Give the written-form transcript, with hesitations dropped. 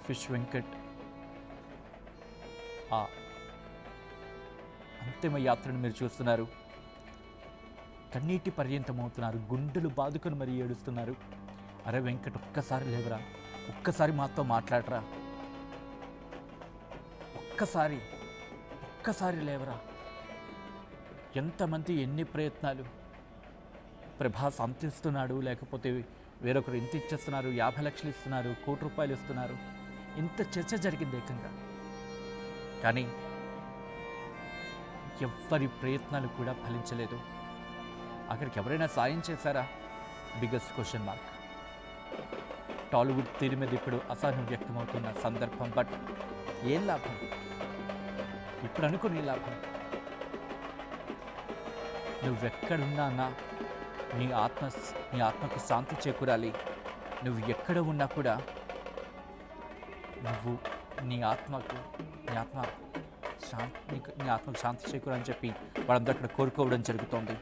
Fish Venkat ఆ అంతిమ యాత్రను మీరు చూస్తున్నారు. కన్నీటి పర్యంతమవుతున్నారు, గుండెలు బాదుకొని మరీ ఏడుస్తున్నారు. అరే వెంకట్, ఒక్కసారి లేవరా, ఒక్కసారి మాతో మాట్లాడరా, ఒక్కసారి లేవరా. ఎంతమంది ఎన్ని ప్రయత్నాలు, ప్రభాస్ అంత ఇస్తున్నాడు, లేకపోతే వేరొకరు ఇంత ఇచ్చేస్తున్నారు, 50 లక్షలు ఇస్తున్నారు, ₹1,00,00,000 ఇస్తున్నారు, ఇంత చర్చ జరిగింది ఏకంగా. కానీ ఎవ్వరి ప్రయత్నాలు కూడా ఫలించలేదు. అక్కడికి ఎవరైనా సాయం చేశారా? Biggest question mark. టాలీవుడ్ తీరు మీద ఇప్పుడు అసహనం వ్యక్తమవుతున్న సందర్భం. బట్ ఏం లాభం ఇప్పుడు అనుకునే లాభం? నువ్వెక్కడున్నా నీ ఆత్మకు శాంతి చేకూరాలి. నువ్వు ఎక్కడ ఉన్నా కూడా నువ్వు నీ ఆత్మకు శాంతి చేకూరని చెప్పి వాళ్ళందరూ అక్కడ కోరుకోవడం జరుగుతోంది.